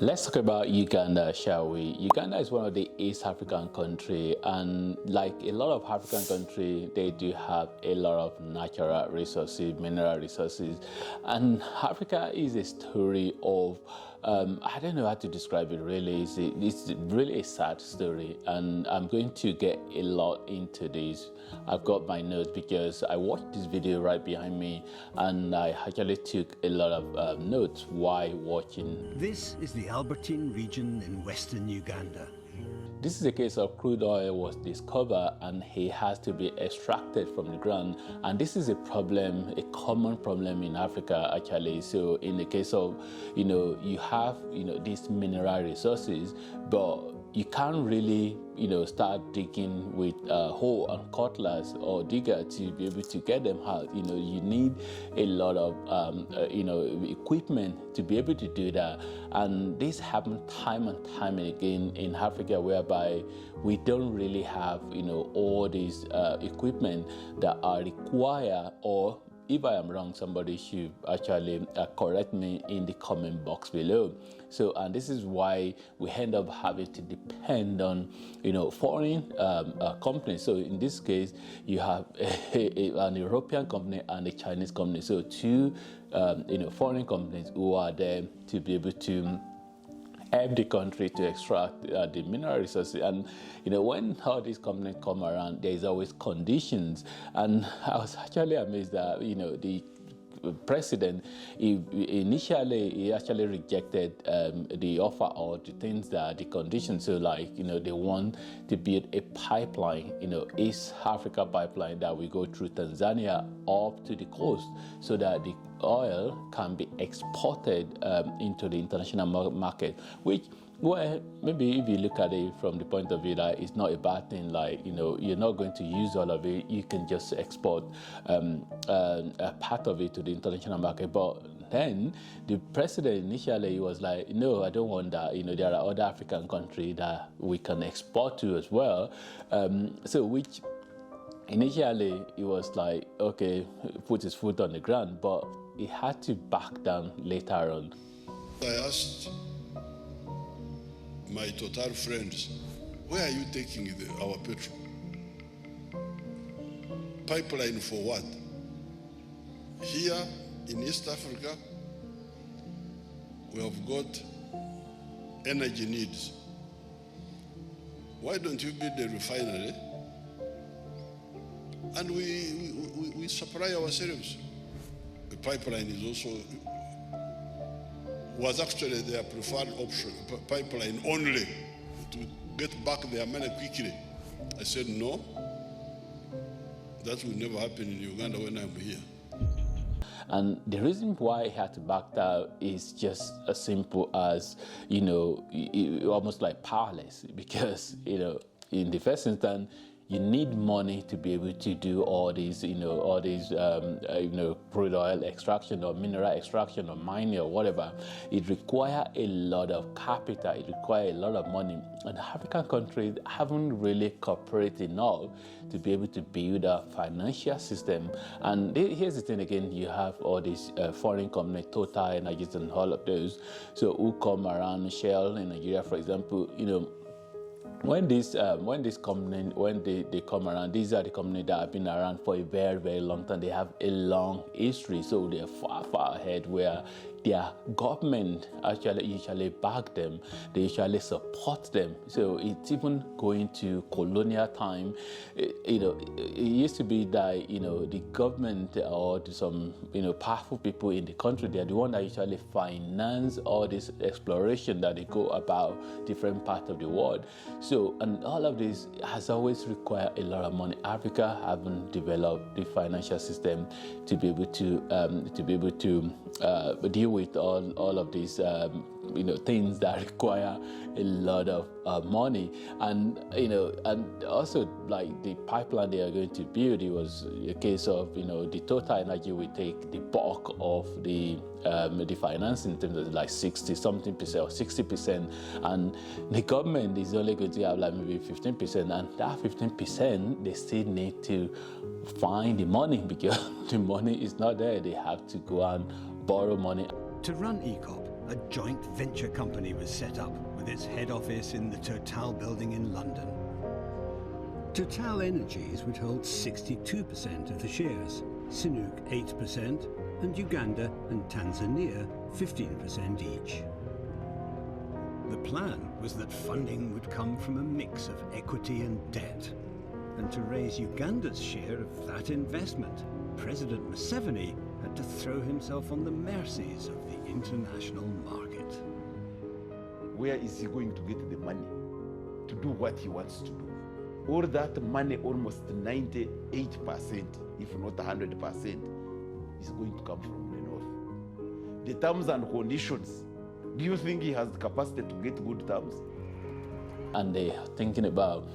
Let's talk about Uganda, shall we? Uganda is one of the East African countries, and like a lot of African countries, they do have a lot of natural resources, mineral resources, and Africa is a story of I don't know how to describe it really. It's really a sad story, and I'm going to get a lot into this. I've got my notes because I watched this video right behind me, and I actually took a lot of notes while watching. This is the Albertine region in western Uganda. This is a case of crude oil was discovered and it has to be extracted from the ground, and this is a problem, a common problem in Africa actually. So in the case of, you have, these mineral resources, but you can't really, start digging with a hoe and cutlass or digger to be able to get them out. You need a lot of, equipment to be able to do that. And this happens time and time again in Africa, whereby we don't really have, all these equipment that are required, or if I am wrong, somebody should actually correct me in the comment box below. So, and this is why we end up having to depend on, foreign companies. So in this case, you have an European company and a Chinese company. So two, foreign companies who are there to be able to help the country to extract the mineral resources. And when all these companies come around, there is always conditions. And I was actually amazed that the president, initially he actually rejected the offer or the things that the conditions. So like they want to build a pipeline, East Africa pipeline that will go through Tanzania up to the coast, so that the oil can be exported into the international market, which, well, maybe if you look at it from the point of view that it's not a bad thing, like, you're not going to use all of it, you can just export a part of it to the international market. But then the president initially was like, no, I don't want that. There are other African countries that we can export to as well. So which initially it was like, okay, put his foot on the ground, but he had to back down later on. I asked my Total friends, where are you taking our petrol? Pipeline for what? Here in East Africa, we have got energy needs. Why don't you build a refinery and we supply ourselves? The pipeline is also was actually their preferred option, pipeline only, to get back their money quickly. I said, no, that will never happen in Uganda when I'm here. And the reason why he had to back down is just as simple as, almost like powerless, because, in the first instance, you need money to be able to do all these, crude oil extraction or mineral extraction or mining or whatever. It requires a lot of capital. It requires a lot of money. And African countries haven't really cooperated enough to be able to build a financial system. And here's the thing again, you have all these foreign companies, Total Energies and all of those, so who come around, Shell in Nigeria, for example, when they come around, these are the companies that have been around for a very, very long time. They have a long history, so they're far, far ahead, where their government actually usually back them, they usually support them. So it's even going to colonial time. It used to be that the government or some powerful people in the country, they're the one that usually finance all this exploration that they go about different parts of the world. So, and all of this has always required a lot of money. Africa haven't developed the financial system to be able to deal with all of these things that require a lot of money. And and also, like the pipeline they are going to build, it was a case of the Total Energy will take the bulk of the financing, in terms of like 60-something percent or 60%, and the government is only going to have like maybe 15%, and that 15% they still need to find the money, because the money is not there. They have to go and borrow money. To run ECOP, a joint venture company was set up with its head office in the Total building in London. Total Energies would hold 62% of the shares, Sinuk 8%, and Uganda and Tanzania 15% each. The plan was that funding would come from a mix of equity and debt. And to raise Uganda's share of that investment, President Museveni had to throw himself on the mercies of the international market. Where is he going to get the money to do what he wants to do? All that money, almost 98%, if not 100%, is going to come from the north. The terms and conditions, do you think he has the capacity to get good terms? And they're thinking about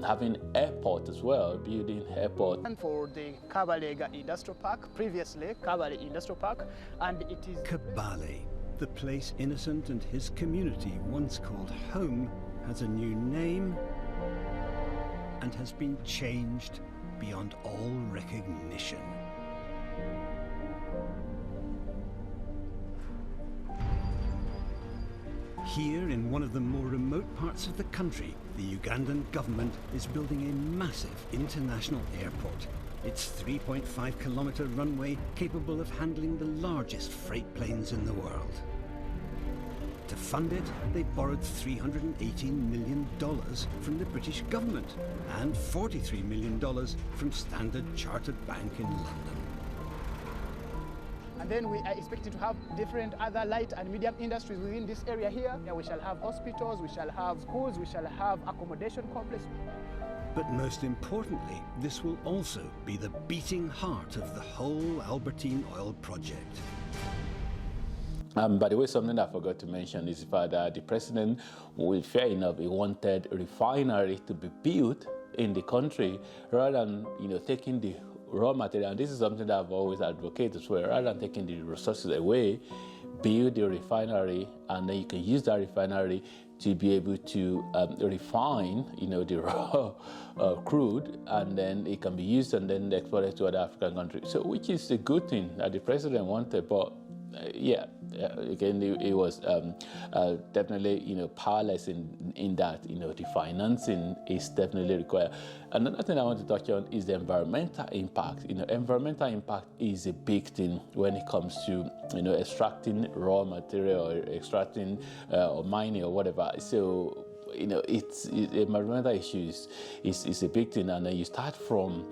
having airport as well, building airport. And for the Kabalega Industrial Park, previously Kabale Industrial Park, and it is Kabale, the place Innocent and his community once called home, has a new name and has been changed beyond all recognition. Here, in one of the more remote parts of the country, the Ugandan government is building a massive international airport. Its 3.5-kilometre runway capable of handling the largest freight planes in the world. To fund it, they borrowed $318 million from the British government and $43 million from Standard Chartered Bank in London. and then we are expected to have different other light and medium industries within this area here. We shall have hospitals, we shall have schools, we shall have accommodation complex. But most importantly, this will also be the beating heart of the whole Albertine oil project. By the way, something I forgot to mention is that the president, well, fair enough, he wanted a refinery to be built in the country rather than, taking the raw material. And this is something that I've always advocated as well. Rather than taking the resources away, build the refinery, and then you can use that refinery to be able to refine, the raw crude, and then it can be used and then exported to other African countries. So, which is a good thing that the president wanted, but again, it was definitely, powerless in that, the financing is definitely required. Another thing I want to touch on is the environmental impact. Environmental impact is a big thing when it comes to, extracting raw material or extracting or mining or whatever. So, it's environmental issues is a big thing, and then you start from,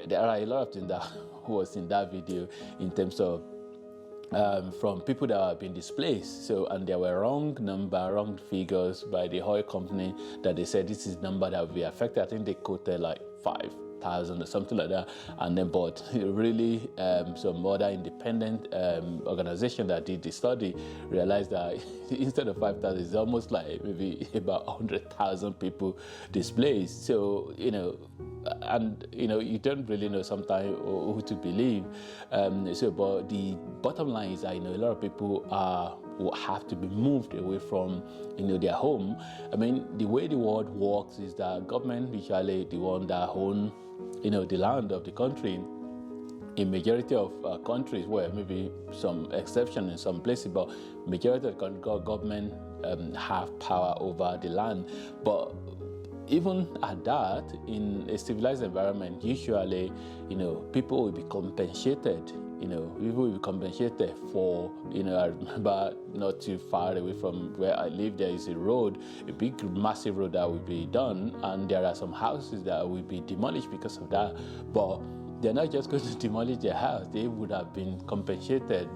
there are a lot of things that was in that video in terms of from people that have been displaced. So, and there were wrong figures by the oil company that they said this is the number that will be affected. I think they quoted like 5,000 or something like that. And then, but really, some other independent organization that did the study realized that instead of 5,000, it's almost like maybe about 100,000 people displaced. So, and you don't really know sometimes who to believe. But the bottom line is that a lot of people will have to be moved away from their home. I mean, the way the world works is that government usually the one that own the land of the country. In majority of countries, where maybe some exception in some places, but majority of the government have power over the land. But even at that, in a civilized environment, usually, people will be compensated. People will be compensated for, I remember not too far away from where I live, there is a road, a big, massive road that will be done, and there are some houses that will be demolished because of that. But they're not just going to demolish their house, they would have been compensated,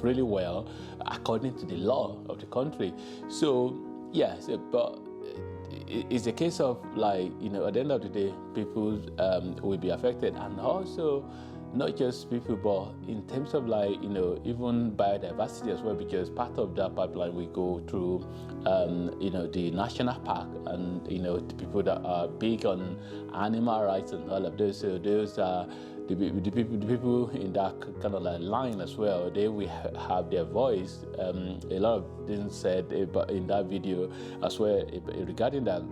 really well, according to the law of the country. So, yes, but it's a case of like, at the end of the day, people will be affected, and also not just people, but in terms of like, even biodiversity as well, because part of that pipeline will go through, the national park, and, the people that are big on animal rights and all of those. So those are the people in that kind of like line as well. They will have their voice. A lot of things said in that video as well regarding that.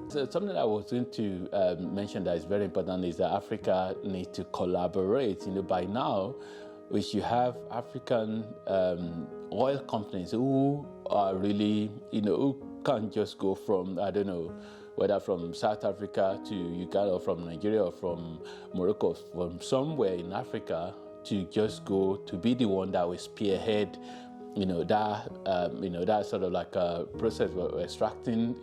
So something I was going to mention that is very important is that Africa needs to collaborate. By now, we should have African oil companies who are really, who can't just go from, I don't know, whether from South Africa to Uganda, or from Nigeria, or from Morocco, from somewhere in Africa, to just go to be the one that will spearhead, that sort of like a process of extracting,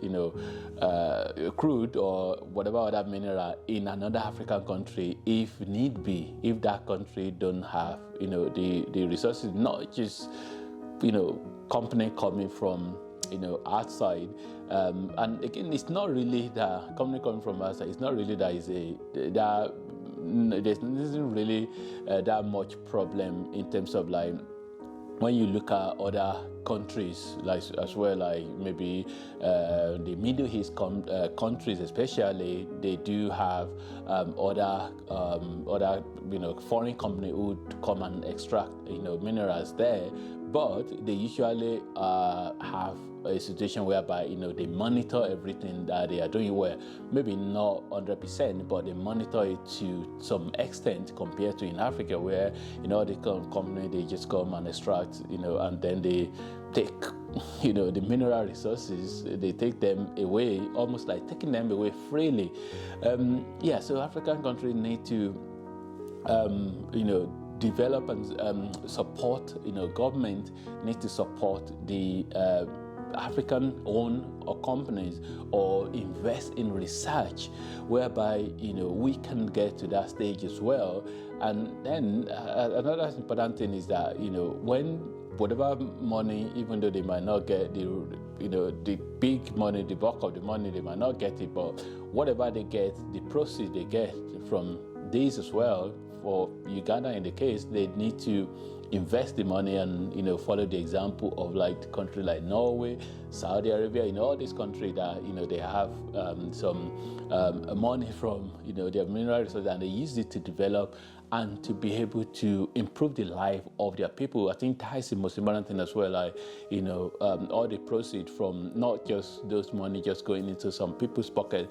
crude or whatever other mineral in another African country, if need be, if that country don't have, the resources, not just, company coming from, outside. And again, it's not really the company coming from outside. It's not really there isn't really that much problem in terms of like when you look at other countries, like as well, like maybe the Middle East countries, especially, they do have other foreign company who would come and extract minerals there, but they usually have a situation whereby they monitor everything that they are doing, where maybe not 100%, but they monitor it to some extent compared to in Africa, where the company, they just come and extract, and then they take the mineral resources, they take them away, almost like taking them away freely. So African countries need to develop and support, government need to support the African-owned companies, or invest in research, whereby we can get to that stage as well. And then another important thing is that when whatever money, even though they might not get the big money, the bulk of the money, they might not get it, but whatever they get, the proceeds they get from these as well. For Uganda, in the case, they need to invest the money and follow the example of like countries like Norway, Saudi Arabia, all these countries that they have some money from their mineral resources, and they use it to develop and to be able to improve the life of their people. I think that is the most important thing as well. Like all the proceeds from not just those money just going into some people's pocket,